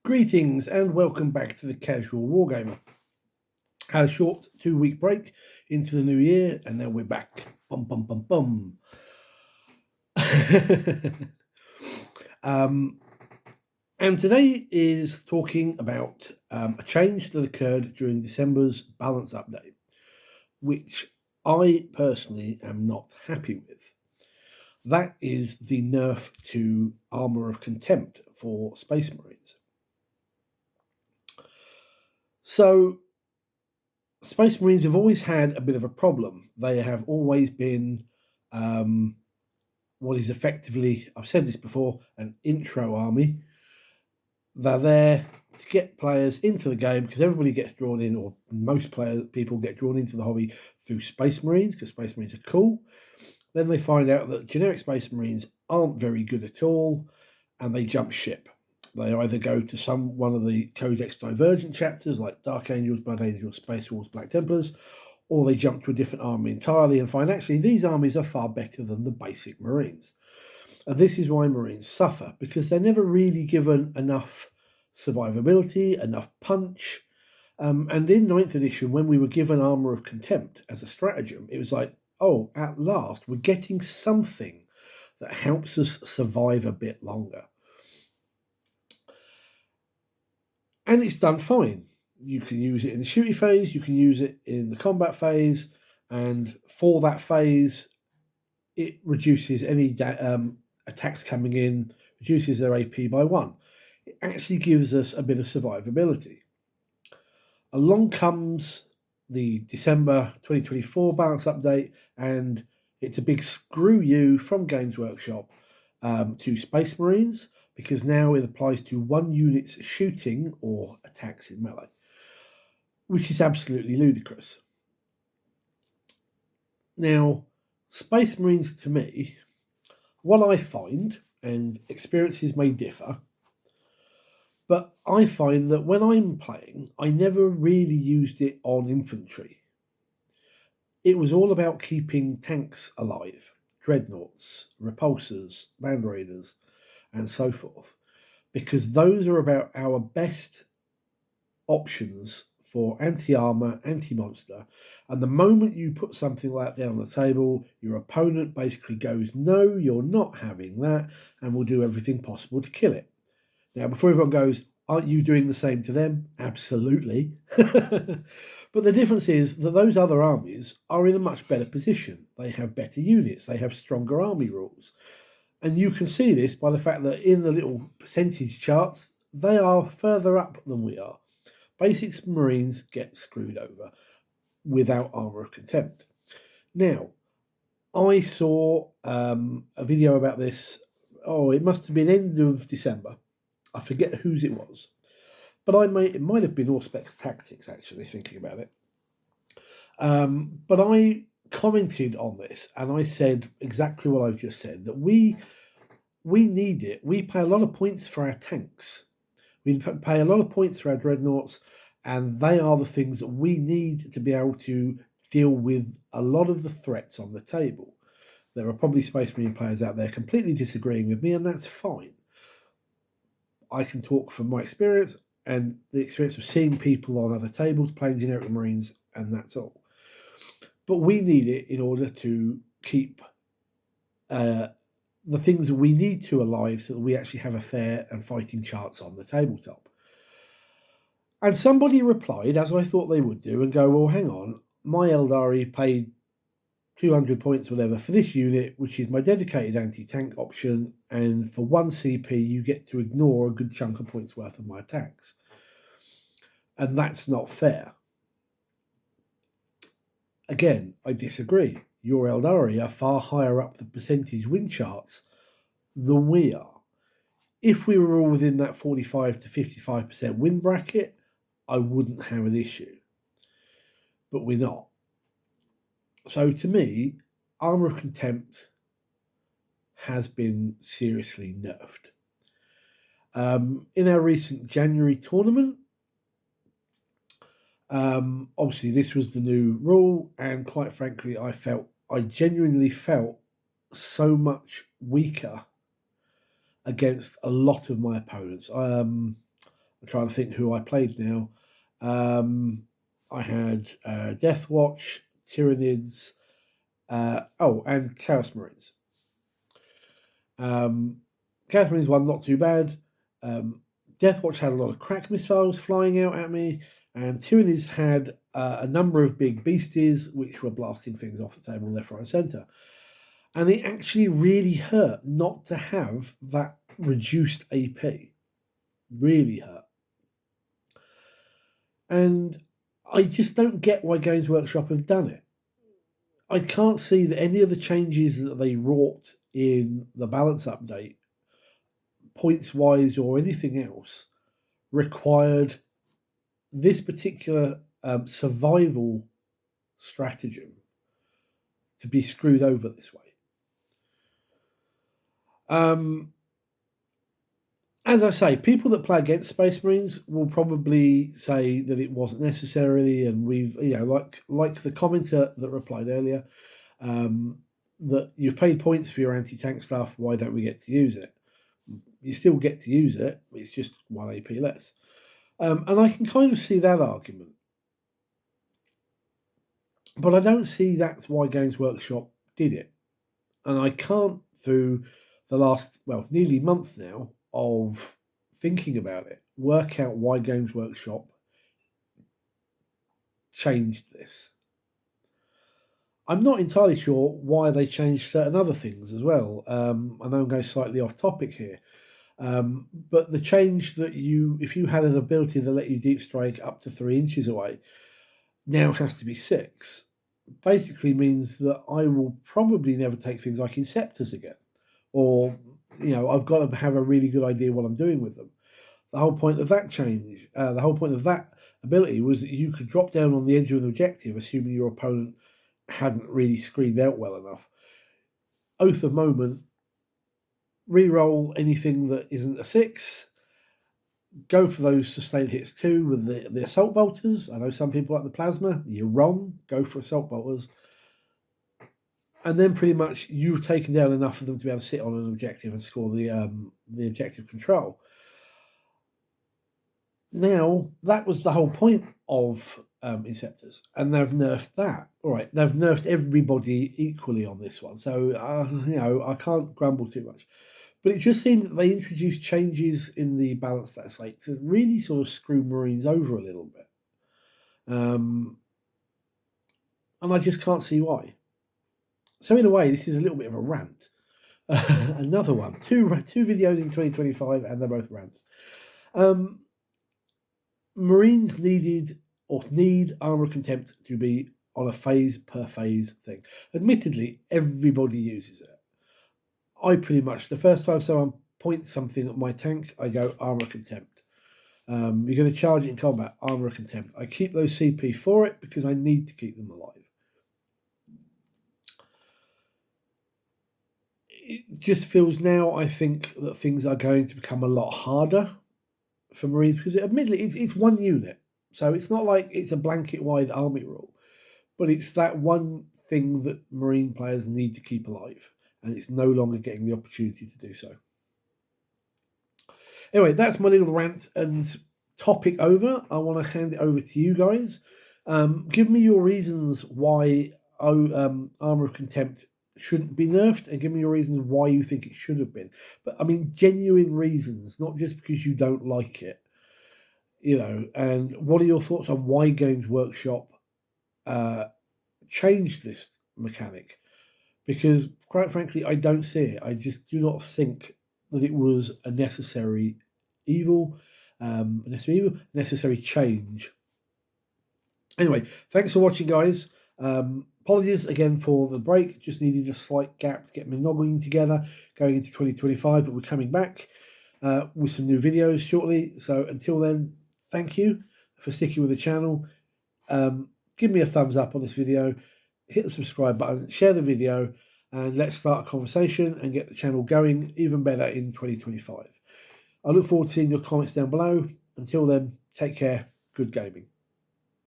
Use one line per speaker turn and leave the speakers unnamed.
Greetings and welcome back to the Casual Wargamer. Had a short 2-week break into the new year, and now we're back. Bum bum bum bum. And today is talking about a change that occurred during December's balance update, which I personally am not happy with. That is the nerf to Armour of Contempt for Space Marines. So, Space Marines have always had a bit of a problem. They have always been what is effectively, I've said this before, an intro army. They're there to get players into the game because everybody gets drawn in, or most people get drawn into the hobby through Space Marines because Space Marines are cool. Then they find out that generic Space Marines aren't very good at all, and they jump ship. They either go to one of the Codex Divergent chapters like Dark Angels, Blood Angels, Space Wolves, Black Templars, or they jump to a different army entirely and find actually these armies are far better than the basic Marines. And this is why Marines suffer, because they're never really given enough survivability, enough punch. And in 9th edition, when we were given Armour of Contempt as a stratagem, it was like, oh, at last, we're getting something that helps us survive a bit longer. And it's done fine. You can use it in the shooty phase, you can use it in the combat phase, and for that phase, it reduces any attacks coming in, reduces their AP by 1. It actually gives us a bit of survivability. Along comes the December 2024 balance update, and it's a big screw you from Games Workshop to Space Marines, because now it applies to 1 unit's shooting or attacks in melee, which is absolutely ludicrous. Now, Space Marines, to me, what I find, and experiences may differ, but I find that when I'm playing, I never really used it on infantry. It was all about keeping tanks alive, dreadnoughts, repulsors, land raiders, and so forth, because those are about our best options for anti-armor, anti-monster. And the moment you put something like that on the table, your opponent basically goes, no, you're not having that, and will do everything possible to kill it. Now, before everyone goes, aren't you doing the same to them? Absolutely. But the difference is that those other armies are in a much better position. They have better units. They have stronger army rules. And you can see this by the fact that in the little percentage charts, they are further up than we are. Basic Marines get screwed over without Armour of Contempt. Now, I saw a video about this. Oh, it must have been end of December. I forget whose it was, but it might have been Auspex Tactics, actually, thinking about it. But I commented on this, and I said exactly what I've just said, that we need it. We pay a lot of points for our tanks. We pay a lot of points for our dreadnoughts, and they are the things that we need to be able to deal with a lot of the threats on the table. There are probably Space Marine players out there completely disagreeing with me, and that's fine. I can talk from my experience and the experience of seeing people on other tables playing generic Marines, and that's all. But we need it in order to keep the things that we need to alive so that we actually have a fair and fighting chance on the tabletop. And somebody replied, as I thought they would do, and go, well, hang on, my Eldari paid 200 points, whatever, for this unit, which is my dedicated anti-tank option, and for 1 CP, you get to ignore a good chunk of points worth of my attacks. And that's not fair. Again, I disagree. Your Eldari are far higher up the percentage win charts than we are. If we were all within that 45 to 55% win bracket, I wouldn't have an issue. But we're not. So to me, Armour of Contempt has been seriously nerfed. In our recent January tournament, obviously this was the new rule, and quite frankly, I genuinely felt so much weaker against a lot of my opponents. I'm trying to think who I played now. I had Death Watch, Tyranids, and Chaos Marines. Chaos Marines one not too bad. Death Watch had a lot of crack missiles flying out at me, and Tyranids had a number of big beasties which were blasting things off the table left, right, and centre. And it actually really hurt not to have that reduced AP. Really hurt. And I just don't get why Games Workshop have done it. I can't see that any of the changes that they wrought in the balance update, points-wise or anything else, required this particular survival stratagem to be screwed over this way. As I say, people that play against Space Marines will probably say that it wasn't necessarily, and we've, like the commenter that replied earlier, that you've paid points for your anti-tank stuff, why don't we get to use it? You still get to use it, it's just 1 AP less. And I can kind of see that argument. But I don't see that's why Games Workshop did it. And I can't, through the last, nearly month now of thinking about it, work out why Games Workshop changed this. I'm not entirely sure why they changed certain other things as well. I know I'm going slightly off topic here. But the change that if you had an ability that let you deep strike up to 3 inches away, now has to be 6, basically means that I will probably never take things like Inceptors again. Or, I've got to have a really good idea what I'm doing with them. The whole point of that change, the whole point of that ability was that you could drop down on the edge of an objective, assuming your opponent hadn't really screened out well enough. Oath of Moment, re-roll anything that isn't a 6, go for those sustained hits too with the assault bolters. I know some people like the plasma. You're wrong. Go for assault bolters. And then pretty much you've taken down enough of them to be able to sit on an objective and score the objective control. Now, that was the whole point of Inceptors, and they've nerfed that. All right, they've nerfed everybody equally on this one, so I can't grumble too much. But it just seemed that they introduced changes in the balance stat slate to really sort of screw Marines over a little bit. And I just can't see why. So in a way, this is a little bit of a rant. Another one. Two videos in 2025, and they're both rants. Marines need Armour of Contempt to be on a phase per phase thing. Admittedly, everybody uses it. I pretty much, the first time someone points something at my tank, I go Armour of Contempt. You're going to charge it in combat, Armour of Contempt. I keep those CP for it because I need to keep them alive. It just feels now, I think, that things are going to become a lot harder for Marines because admittedly it's one unit. So it's not like it's a blanket-wide army rule, but it's that one thing that Marine players need to keep alive, and it's no longer getting the opportunity to do so. Anyway, that's my little rant and topic over. I want to hand it over to you guys. Give me your reasons why Armour of Contempt shouldn't be nerfed, and give me your reasons why you think it should have been. But I mean, genuine reasons, not just because you don't like it. And what are your thoughts on why Games Workshop changed this mechanic? Because, quite frankly, I don't see it. I just do not think that it was a necessary necessary change. Anyway, thanks for watching, guys. Apologies again for the break. Just needed a slight gap to get my noggin together going into 2025, but we're coming back with some new videos shortly. So until then, thank you for sticking with the channel. Give me a thumbs up on this video, hit the subscribe button, share the video, and let's start a conversation and get the channel going even better in 2025. I look forward to seeing your comments down below. Until then, take care. Good gaming.